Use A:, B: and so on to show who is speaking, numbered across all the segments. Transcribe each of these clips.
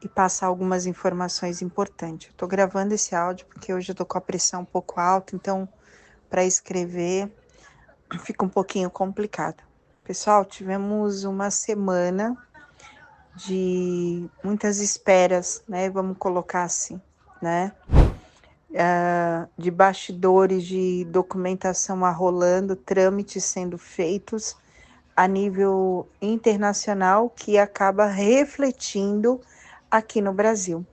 A: e passar algumas informações importantes. Eu tô gravando esse áudio porque hoje eu tô com a pressão um pouco alta, então para escrever fica um pouquinho complicado. Pessoal, tivemos uma semana de muitas esperas, né? Vamos colocar assim, né? De bastidores de documentação arrolando, trâmites sendo feitos a nível internacional que acaba refletindo aqui no Brasil.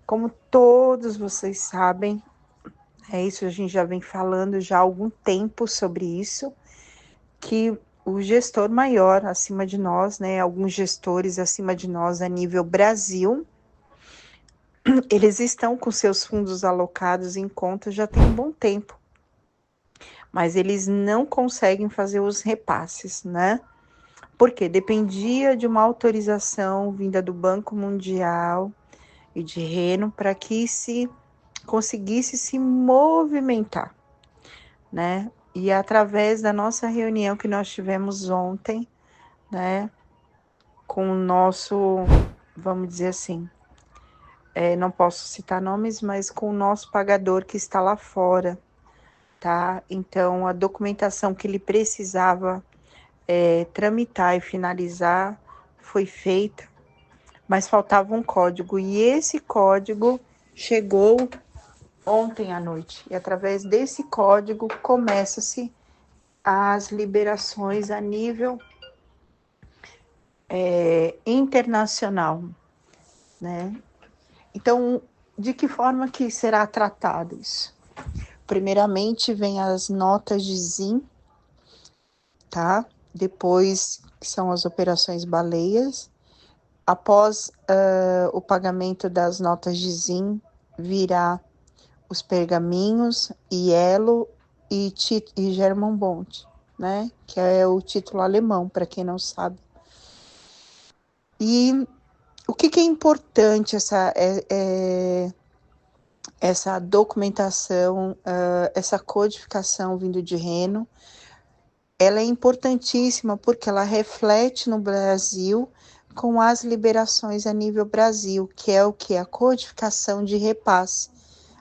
A: Como todos vocês sabem, é isso, a gente já vem falando já há algum tempo sobre isso, que o gestor maior acima de nós, né, alguns gestores acima de nós a nível Brasil, eles estão com seus fundos alocados em conta já tem um bom tempo, mas eles não conseguem fazer os repasses, né? Porque dependia de uma autorização vinda do Banco Mundial e de Reno para que se conseguisse se movimentar, né? E através da nossa reunião que nós tivemos ontem, né, com o nosso, vamos dizer assim, não posso citar nomes, mas com o nosso pagador que está lá fora, tá? Então, a documentação que ele precisava tramitar e finalizar foi feita, mas faltava um código, e esse código chegou ontem à noite, e através desse código começa-se as liberações a nível internacional, né? Então, de que forma que será tratado isso? Primeiramente, vem as notas de ZIM, tá? Depois, que são as operações baleias. Após o pagamento das notas de ZIM, virá os pergaminhos, Ielo e German Bond, né? Que é o título alemão, para quem não sabe. E o que é importante essa documentação, essa codificação vindo de Reno? Ela é importantíssima porque ela reflete no Brasil com as liberações a nível Brasil, que é o que? A codificação de repasse,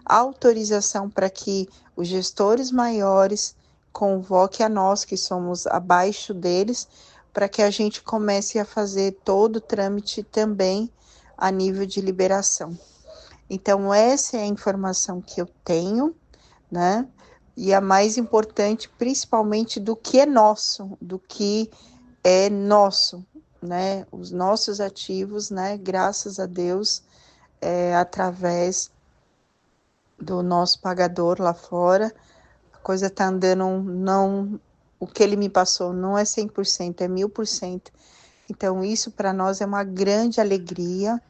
A: autorização para que os gestores maiores convoquem a nós, que somos abaixo deles, para que a gente comece a fazer todo o trâmite também a nível de liberação. Então, essa é a informação que eu tenho, né? E a mais importante, principalmente do que é nosso, né? Os nossos ativos, né? Graças a Deus, através do nosso pagador lá fora, a coisa tá andando, não, o que ele me passou não é 100%, é 1000%. Então, isso para nós é uma grande alegria,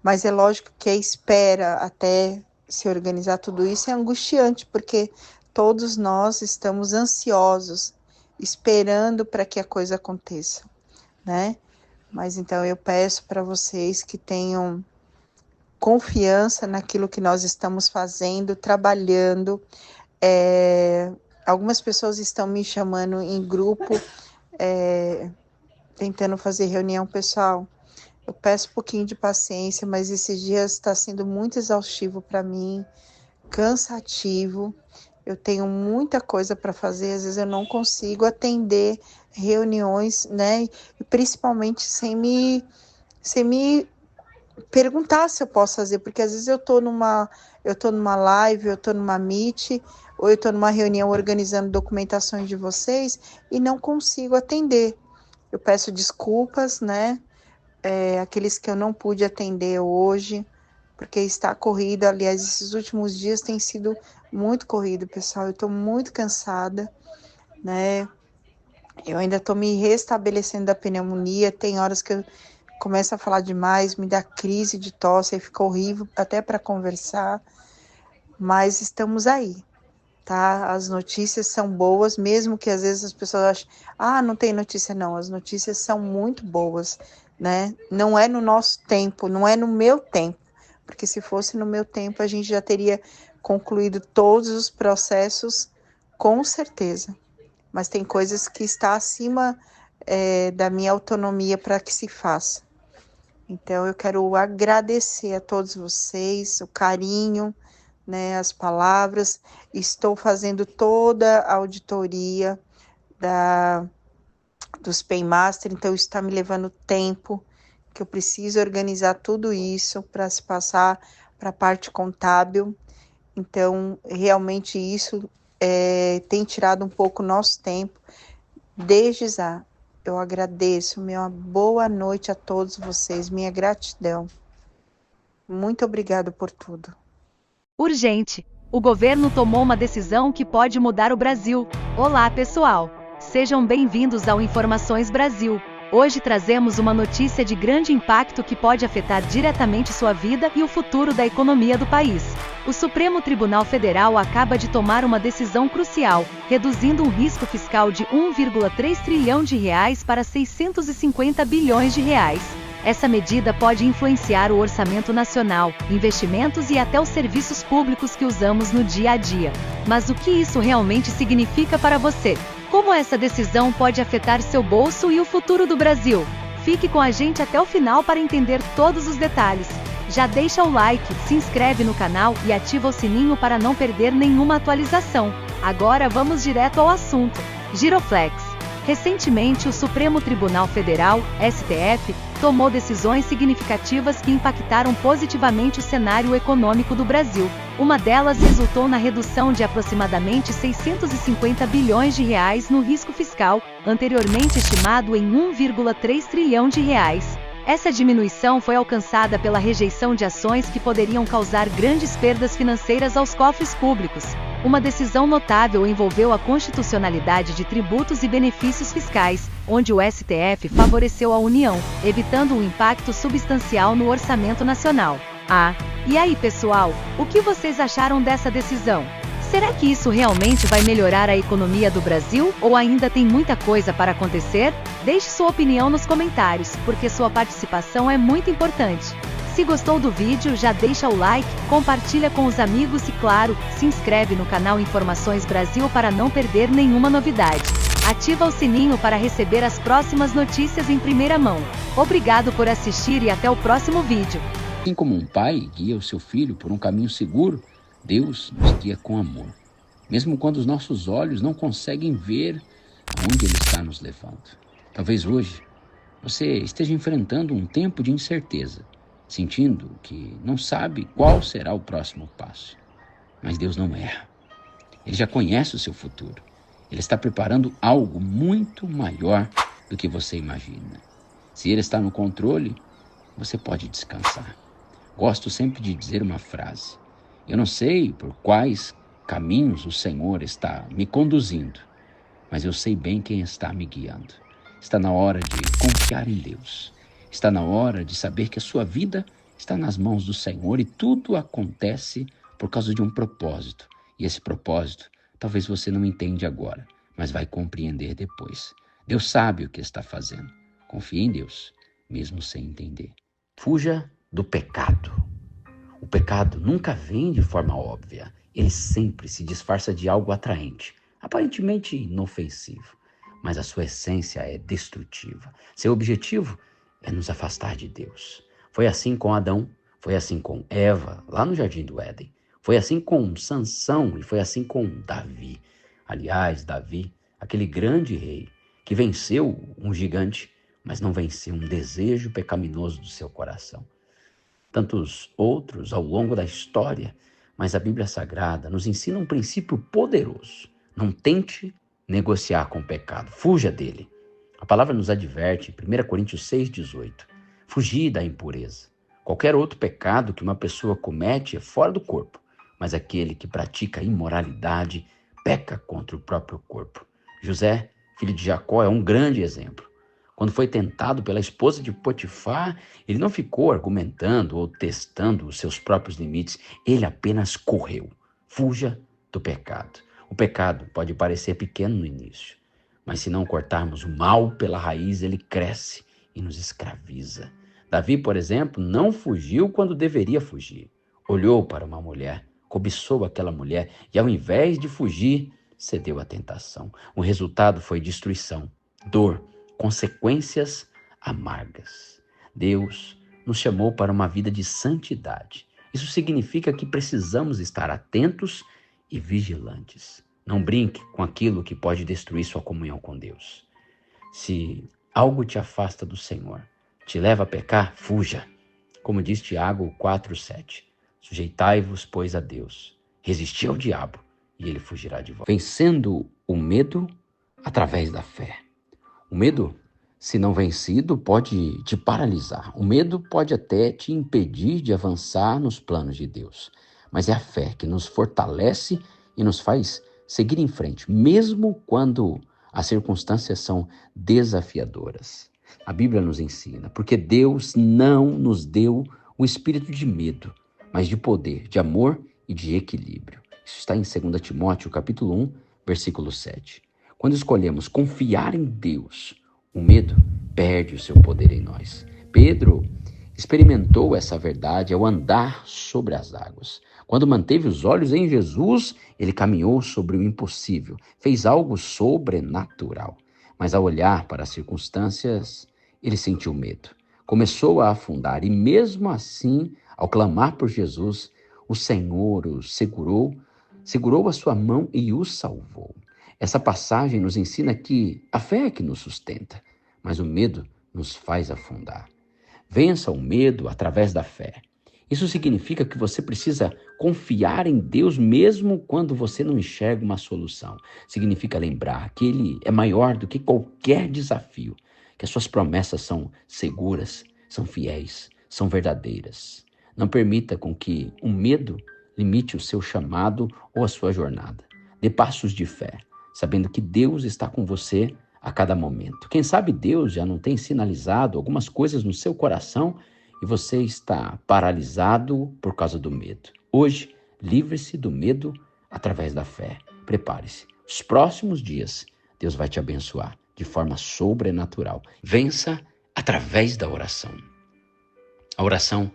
A: mas é lógico que a espera até se organizar tudo isso é angustiante, porque todos nós estamos ansiosos, esperando para que a coisa aconteça, né? Mas então eu peço para vocês que tenham confiança naquilo que nós estamos fazendo, trabalhando. Algumas pessoas estão me chamando em grupo, tentando fazer reunião pessoal. Eu peço um pouquinho de paciência, mas esses dias está sendo muito exaustivo para mim, cansativo. Eu tenho muita coisa para fazer, às vezes eu não consigo atender reuniões, né? E principalmente sem me perguntar se eu posso fazer, porque às vezes eu tô numa live, eu tô numa meet, ou eu tô numa reunião organizando documentações de vocês e não consigo atender. Eu peço desculpas, né? Aqueles que eu não pude atender hoje, porque está corrido. Aliás, esses últimos dias tem sido muito corrido, pessoal. Eu estou muito cansada, né? Eu ainda estou me restabelecendo da pneumonia. Tem horas que eu começo a falar demais, me dá crise de tosse, aí fica horrível até para conversar. Mas estamos aí, tá? As notícias são boas, mesmo que às vezes as pessoas achem, não tem notícia não. As notícias são muito boas, né? Não é no nosso tempo, não é no meu tempo, porque se fosse no meu tempo a gente já teria concluído todos os processos, com certeza. Mas tem coisas que está acima da minha autonomia para que se faça. Então, eu quero agradecer a todos vocês, o carinho, né, as palavras. Estou fazendo toda a auditoria dos Paymaster, então isso está me levando tempo, que eu preciso organizar tudo isso para se passar para a parte contábil. Então, realmente isso tem tirado um pouco o nosso tempo. Desde já, eu agradeço. Minha boa noite a todos vocês, minha gratidão. Muito obrigado por tudo.
B: Urgente! O governo tomou uma decisão que pode mudar o Brasil. Olá, pessoal! Sejam bem-vindos ao Informações Brasil. Hoje trazemos uma notícia de grande impacto que pode afetar diretamente sua vida e o futuro da economia do país. O Supremo Tribunal Federal acaba de tomar uma decisão crucial, reduzindo um risco fiscal de 1,3 trilhão de reais para 650 bilhões de reais. Essa medida pode influenciar o orçamento nacional, investimentos e até os serviços públicos que usamos no dia a dia. Mas o que isso realmente significa para você? Como essa decisão pode afetar seu bolso e o futuro do Brasil? Fique com a gente até o final para entender todos os detalhes. Já deixa o like, se inscreve no canal e ativa o sininho para não perder nenhuma atualização. Agora vamos direto ao assunto. Giroflex. Recentemente, o Supremo Tribunal Federal, STF, tomou decisões significativas que impactaram positivamente o cenário econômico do Brasil. Uma delas resultou na redução de aproximadamente 650 bilhões de reais no risco fiscal, anteriormente estimado em 1,3 trilhão de reais. Essa diminuição foi alcançada pela rejeição de ações que poderiam causar grandes perdas financeiras aos cofres públicos. Uma decisão notável envolveu a constitucionalidade de tributos e benefícios fiscais, onde o STF favoreceu a União, evitando um impacto substancial no orçamento nacional. E aí, pessoal, o que vocês acharam dessa decisão? Será que isso realmente vai melhorar a economia do Brasil ou ainda tem muita coisa para acontecer? Deixe sua opinião nos comentários, porque sua participação é muito importante. Se gostou do vídeo, já deixa o like, compartilha com os amigos e, claro, se inscreve no canal Informações Brasil para não perder nenhuma novidade. Ativa o sininho para receber as próximas notícias em primeira mão. Obrigado por assistir e até o próximo vídeo.
C: Assim como um pai guia o seu filho por um caminho seguro, Deus nos guia com amor, mesmo quando os nossos olhos não conseguem ver aonde Ele está nos levando. Talvez hoje você esteja enfrentando um tempo de incerteza, sentindo que não sabe qual será o próximo passo. Mas Deus não erra. Ele já conhece o seu futuro. Ele está preparando algo muito maior do que você imagina. Se Ele está no controle, você pode descansar. Gosto sempre de dizer uma frase: eu não sei por quais caminhos o Senhor está me conduzindo, mas eu sei bem quem está me guiando. Está na hora de confiar em Deus. Está na hora de saber que a sua vida está nas mãos do Senhor e tudo acontece por causa de um propósito. E esse propósito, talvez você não entende agora, mas vai compreender depois. Deus sabe o que está fazendo. Confie em Deus, mesmo sem entender. Fuja do pecado. O pecado nunca vem de forma óbvia. Ele sempre se disfarça de algo atraente, aparentemente inofensivo, mas a sua essência é destrutiva. Seu objetivo é nos afastar de Deus. Foi assim com Adão, foi assim com Eva, lá no Jardim do Éden. Foi assim com Sansão e foi assim com Davi. Aliás, Davi, aquele grande rei que venceu um gigante, mas não venceu um desejo pecaminoso do seu coração. Tantos outros ao longo da história, mas a Bíblia Sagrada nos ensina um princípio poderoso. Não tente negociar com o pecado, fuja dele. A palavra nos adverte em 1 Coríntios 6,18. Fugir da impureza. Qualquer outro pecado que uma pessoa comete é fora do corpo, mas aquele que pratica imoralidade peca contra o próprio corpo. José, filho de Jacó, é um grande exemplo. Quando foi tentado pela esposa de Potifar, ele não ficou argumentando ou testando os seus próprios limites, ele apenas correu. Fuja do pecado. O pecado pode parecer pequeno no início, mas se não cortarmos o mal pela raiz, ele cresce e nos escraviza. Davi, por exemplo, não fugiu quando deveria fugir. Olhou para uma mulher, cobiçou aquela mulher e, ao invés de fugir, cedeu à tentação. O resultado foi destruição, dor, consequências amargas. Deus nos chamou para uma vida de santidade. Isso significa que precisamos estar atentos e vigilantes. Não brinque com aquilo que pode destruir sua comunhão com Deus. Se algo te afasta do Senhor, te leva a pecar, fuja. Como diz Tiago 4:7. Sujeitai-vos, pois, a Deus. Resisti ao diabo e ele fugirá de vós. Vencendo o medo através da fé. O medo, se não vencido, pode te paralisar. O medo pode até te impedir de avançar nos planos de Deus. Mas é a fé que nos fortalece e nos faz seguir em frente, mesmo quando as circunstâncias são desafiadoras. A Bíblia nos ensina, porque Deus não nos deu o espírito de medo, mas de poder, de amor e de equilíbrio. Isso está em 2 Timóteo, capítulo 1, versículo 7. Quando escolhemos confiar em Deus, o medo perde o seu poder em nós. Pedro experimentou essa verdade ao andar sobre as águas. Quando manteve os olhos em Jesus, ele caminhou sobre o impossível, fez algo sobrenatural. Mas ao olhar para as circunstâncias, ele sentiu medo. Começou a afundar e mesmo assim, ao clamar por Jesus, o Senhor o segurou a sua mão e o salvou. Essa passagem nos ensina que a fé é que nos sustenta, mas o medo nos faz afundar. Vença o medo através da fé. Isso significa que você precisa confiar em Deus mesmo quando você não enxerga uma solução. Significa lembrar que Ele é maior do que qualquer desafio, que as suas promessas são seguras, são fiéis, são verdadeiras. Não permita com que o medo limite o seu chamado ou a sua jornada. Dê passos de fé, sabendo que Deus está com você a cada momento. Quem sabe Deus já não tem sinalizado algumas coisas no seu coração e você está paralisado por causa do medo. Hoje, livre-se do medo através da fé. Prepare-se. Os próximos dias, Deus vai te abençoar de forma sobrenatural. Vença através da oração. A oração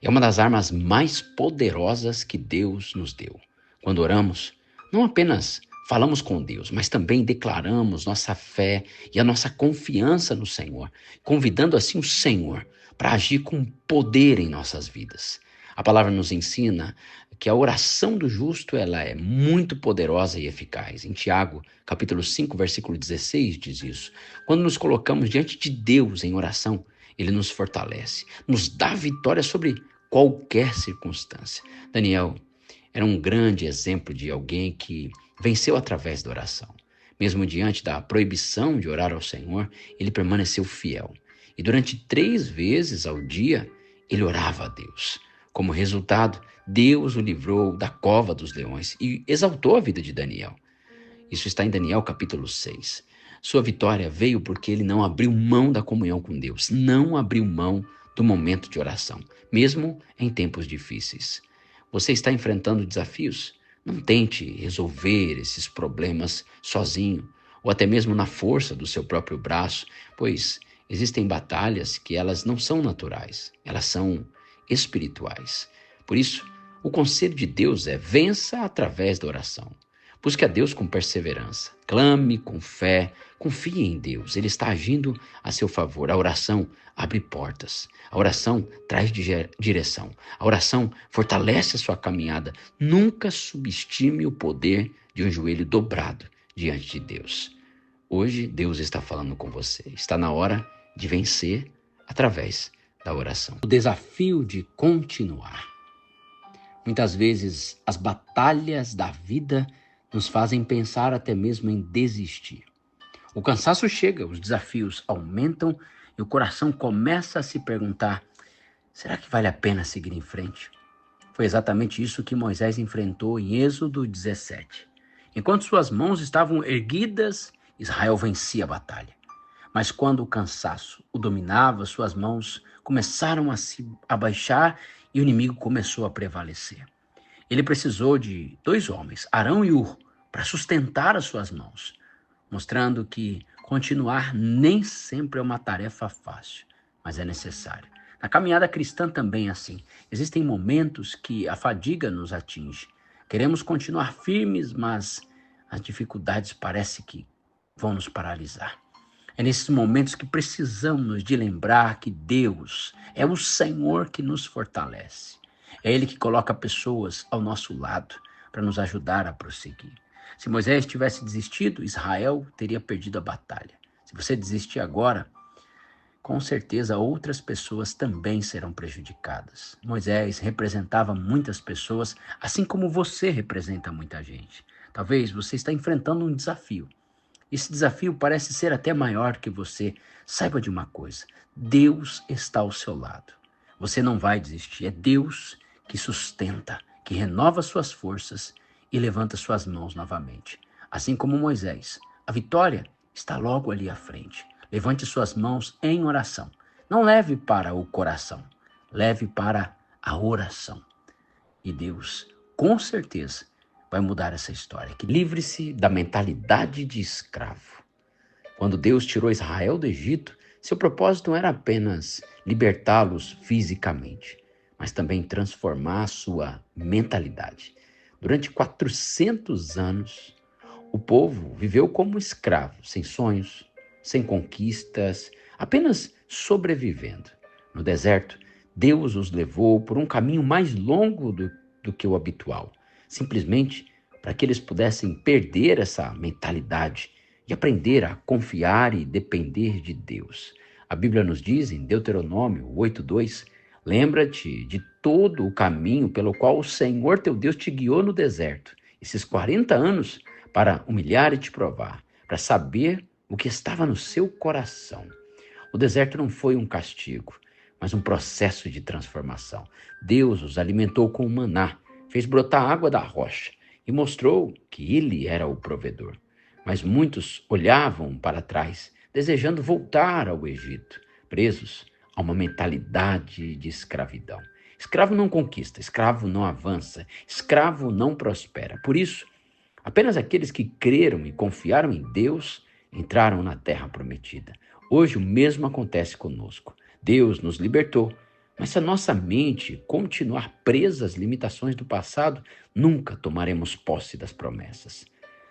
C: é uma das armas mais poderosas que Deus nos deu. Quando oramos, não apenas falamos com Deus, mas também declaramos nossa fé e a nossa confiança no Senhor, convidando assim o Senhor para agir com poder em nossas vidas. A palavra nos ensina que a oração do justo ela é muito poderosa e eficaz. Em Tiago, capítulo 5, versículo 16, diz isso. Quando nos colocamos diante de Deus em oração, Ele nos fortalece, nos dá vitória sobre qualquer circunstância. Daniel era um grande exemplo de alguém que venceu através da oração. Mesmo diante da proibição de orar ao Senhor, ele permaneceu fiel. E durante 3 vezes ao dia, ele orava a Deus. Como resultado, Deus o livrou da cova dos leões e exaltou a vida de Daniel. Isso está em Daniel capítulo 6. Sua vitória veio porque ele não abriu mão da comunhão com Deus, não abriu mão do momento de oração, mesmo em tempos difíceis. Você está enfrentando desafios? Não tente resolver esses problemas sozinho, ou até mesmo na força do seu próprio braço, pois existem batalhas que elas não são naturais, elas são espirituais. Por isso, o conselho de Deus é: vença através da oração. Busque a Deus com perseverança, clame com fé, confie em Deus, Ele está agindo a seu favor. A oração abre portas, a oração traz direção, a oração fortalece a sua caminhada. Nunca subestime o poder de um joelho dobrado diante de Deus. Hoje Deus está falando com você, está na hora de vencer através da oração. O desafio de continuar. Muitas vezes as batalhas da vida nos fazem pensar até mesmo em desistir. O cansaço chega, os desafios aumentam e o coração começa a se perguntar: será que vale a pena seguir em frente? Foi exatamente isso que Moisés enfrentou em Êxodo 17. Enquanto suas mãos estavam erguidas, Israel vencia a batalha. Mas quando o cansaço o dominava, suas mãos começaram a se abaixar e o inimigo começou a prevalecer. Ele precisou de 2 homens, Arão e Hur, para sustentar as suas mãos, mostrando que continuar nem sempre é uma tarefa fácil, mas é necessário. Na caminhada cristã também é assim. Existem momentos que a fadiga nos atinge. Queremos continuar firmes, mas as dificuldades parecem que vão nos paralisar. É nesses momentos que precisamos de lembrar que Deus é o Senhor que nos fortalece. É Ele que coloca pessoas ao nosso lado para nos ajudar a prosseguir. Se Moisés tivesse desistido, Israel teria perdido a batalha. Se você desistir agora, com certeza outras pessoas também serão prejudicadas. Moisés representava muitas pessoas, assim como você representa muita gente. Talvez você está enfrentando um desafio. Esse desafio parece ser até maior que você. Saiba de uma coisa: Deus está ao seu lado. Você não vai desistir. É Deus que sustenta, que renova suas forças e levanta suas mãos novamente. Assim como Moisés, a vitória está logo ali à frente. Levante suas mãos em oração. Não leve para o coração, leve para a oração. E Deus, com certeza, vai mudar essa história. Livre-se da mentalidade de escravo. Quando Deus tirou Israel do Egito, seu propósito não era apenas libertá-los fisicamente, mas também transformar sua mentalidade. Durante 400 anos, o povo viveu como escravo, sem sonhos, sem conquistas, apenas sobrevivendo. No deserto, Deus os levou por um caminho mais longo do que o habitual, simplesmente para que eles pudessem perder essa mentalidade e aprender a confiar e depender de Deus. A Bíblia nos diz em Deuteronômio 8:2, lembra-te de todo o caminho pelo qual o Senhor teu Deus te guiou no deserto, esses 40 anos, para humilhar e te provar, para saber o que estava no seu coração. O deserto não foi um castigo, mas um processo de transformação. Deus os alimentou com o maná, fez brotar água da rocha e mostrou que Ele era o provedor. Mas muitos olhavam para trás, desejando voltar ao Egito, presos a uma mentalidade de escravidão. Escravo não conquista, escravo não avança, escravo não prospera. Por isso, apenas aqueles que creram e confiaram em Deus entraram na terra prometida. Hoje o mesmo acontece conosco. Deus nos libertou, mas se a nossa mente continuar presa às limitações do passado, nunca tomaremos posse das promessas.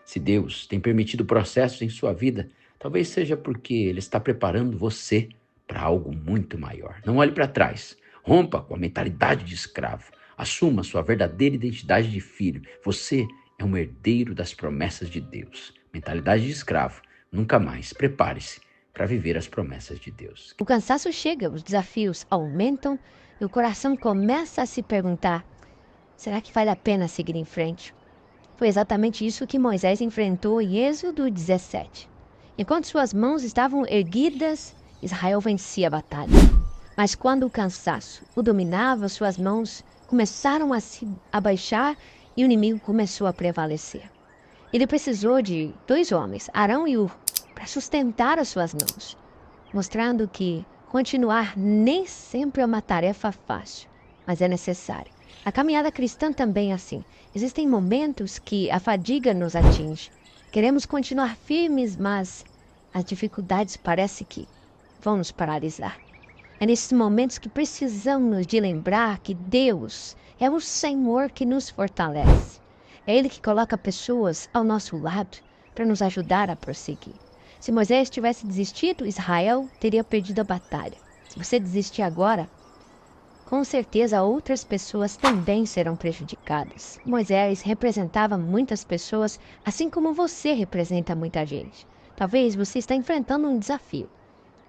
C: Se Deus tem permitido processos em sua vida, talvez seja porque Ele está preparando você para algo muito maior. Não olhe para trás. Rompa com a mentalidade de escravo. Assuma sua verdadeira identidade de filho. Você é um herdeiro das promessas de Deus. Mentalidade de escravo. Nunca mais. Prepare-se para viver as promessas de Deus.
D: O cansaço chega, os desafios aumentam e o coração começa a se perguntar: será que vale a pena seguir em frente? Foi exatamente isso que Moisés enfrentou em Êxodo 17. Enquanto suas mãos estavam erguidas, Israel vencia a batalha. Mas quando o cansaço o dominava, suas mãos começaram a se abaixar e o inimigo começou a prevalecer. Ele precisou de 2 homens, Arão e Hur, para sustentar as suas mãos, mostrando que continuar nem sempre é uma tarefa fácil, mas é necessário. A caminhada cristã também é assim. Existem momentos que a fadiga nos atinge. Queremos continuar firmes, mas as dificuldades parecem que vão nos paralisar. É nesses momentos que precisamos de lembrar que Deus é o Senhor que nos fortalece. É Ele que coloca pessoas ao nosso lado para nos ajudar a prosseguir. Se Moisés tivesse desistido, Israel teria perdido a batalha. Se você desistir agora, com certeza outras pessoas também serão prejudicadas. Moisés representava muitas pessoas, assim como você representa muita gente. Talvez você está enfrentando um desafio.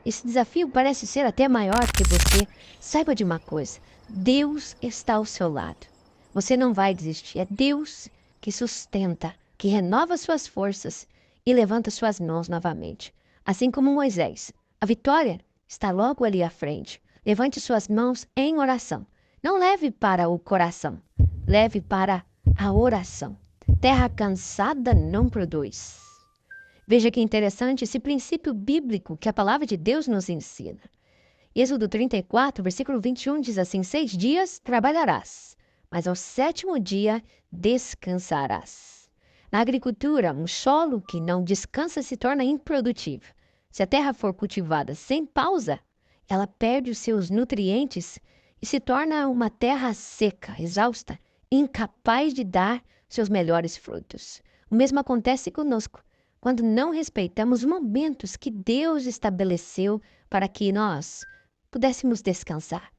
D: Esse desafio parece ser até maior que você. Saiba de uma coisa: Deus está ao seu lado. Você não vai desistir. É Deus que sustenta, que renova suas forças e levanta suas mãos novamente. Assim como Moisés, a vitória está logo ali à frente. Levante suas mãos em oração. Não leve para o coração, leve para a oração. Terra cansada não produz. Veja que interessante esse princípio bíblico que a palavra de Deus nos ensina. Êxodo 34, versículo 21 diz assim: 6 dias trabalharás, mas ao 7º dia descansarás. Na agricultura, um solo que não descansa se torna improdutivo. Se a terra for cultivada sem pausa, ela perde os seus nutrientes e se torna uma terra seca, exausta, incapaz de dar seus melhores frutos. O mesmo acontece conosco. quando não respeitamos os momentos que Deus estabeleceu para que nós pudéssemos descansar.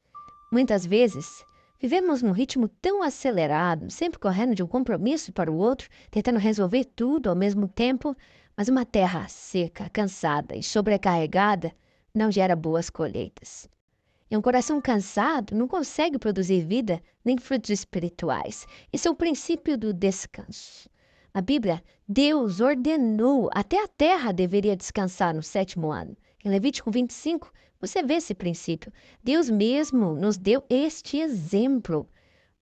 D: Muitas vezes, vivemos num ritmo tão acelerado, sempre correndo de um compromisso para o outro, tentando resolver tudo ao mesmo tempo, mas uma terra seca, cansada e sobrecarregada não gera boas colheitas. E um coração cansado não consegue produzir vida nem frutos espirituais. Esse é o princípio do descanso. Na Bíblia, Deus ordenou, até a terra deveria descansar no 7º ano. Em Levítico 25, você vê esse princípio. Deus mesmo nos deu este exemplo.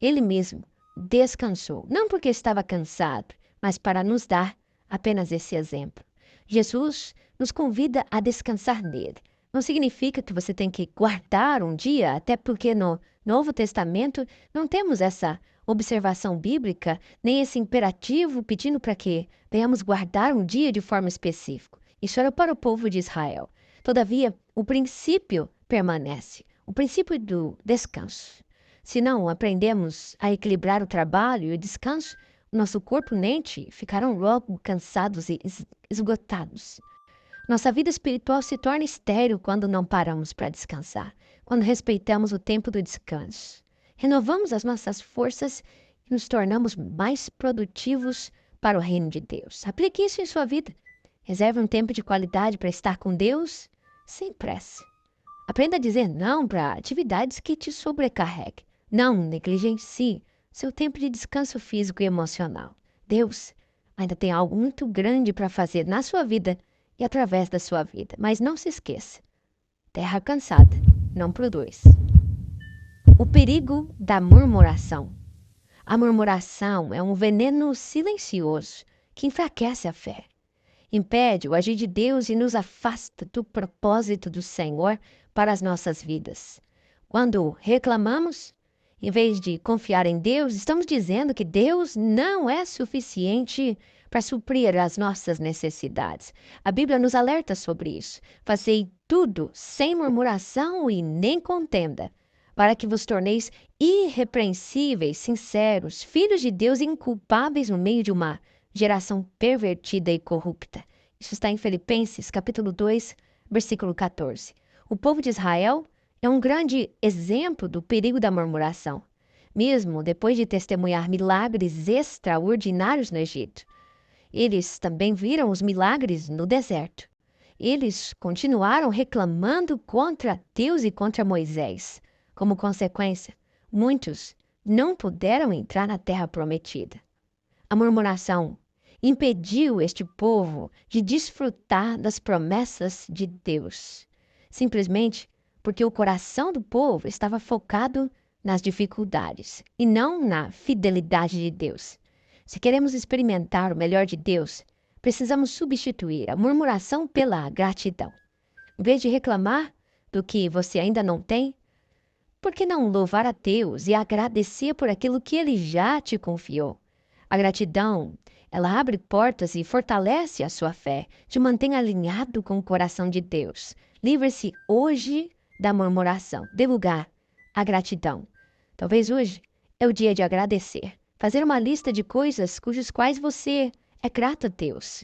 D: Ele mesmo descansou, não porque estava cansado, mas para nos dar apenas esse exemplo. Jesus nos convida a descansar nele. Não significa que você tem que guardar um dia, até porque no Novo Testamento não temos essa observação bíblica, nem esse imperativo pedindo para que venhamos guardar um dia de forma específica. Isso era para o povo de Israel. Todavia, o princípio permanece, o princípio do descanso. Se não aprendemos a equilibrar o trabalho e o descanso, o nosso corpo e mente ficarão logo cansados e esgotados. Nossa vida espiritual se torna estéril quando não paramos para descansar, quando respeitamos o tempo do descanso. Renovamos as nossas forças e nos tornamos mais produtivos para o reino de Deus. Aplique isso em sua vida. Reserve um tempo de qualidade para estar com Deus sem pressa. Aprenda a dizer não para atividades que te sobrecarreguem. Não negligencie seu tempo de descanso físico e emocional. Deus ainda tem algo muito grande para fazer na sua vida e através da sua vida. Mas não se esqueça, terra cansada não produz. O perigo da murmuração. A murmuração é um veneno silencioso que enfraquece a fé. Impede o agir de Deus e nos afasta do propósito do Senhor para as nossas vidas. Quando reclamamos, em vez de confiar em Deus, estamos dizendo que Deus não é suficiente para suprir as nossas necessidades. A Bíblia nos alerta sobre isso. Fazei tudo sem murmuração e nem contenda, para que vos torneis irrepreensíveis, sinceros, filhos de Deus inculpáveis no meio de uma geração pervertida e corrupta. Isso está em Filipenses, capítulo 2, versículo 14. O povo de Israel é um grande exemplo do perigo da murmuração, mesmo depois de testemunhar milagres extraordinários no Egito. Eles também viram os milagres no deserto. Eles continuaram reclamando contra Deus e contra Moisés. Como consequência, muitos não puderam entrar na terra prometida. A murmuração impediu este povo de desfrutar das promessas de Deus, simplesmente porque o coração do povo estava focado nas dificuldades e não na fidelidade de Deus. Se queremos experimentar o melhor de Deus, precisamos substituir a murmuração pela gratidão. Em vez de reclamar do que você ainda não tem, por que não louvar a Deus e agradecer por aquilo que Ele já te confiou? A gratidão, ela abre portas e fortalece a sua fé, te mantém alinhado com o coração de Deus. Livre-se hoje da murmuração, dê lugar à gratidão. Talvez hoje é o dia de agradecer, fazer uma lista de coisas cujos quais você é grato a Deus.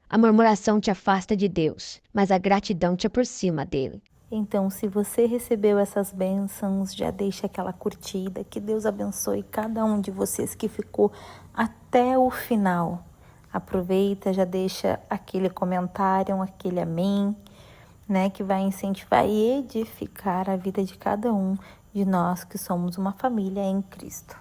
D: A murmuração te afasta de Deus, mas a gratidão te aproxima dele.
E: Então, se você recebeu essas bênçãos, já deixa aquela curtida. Que Deus abençoe cada um de vocês que ficou até o final. Aproveita, já deixa aquele comentário, aquele amém, né, que vai incentivar e edificar a vida de cada um de nós que somos uma família em Cristo.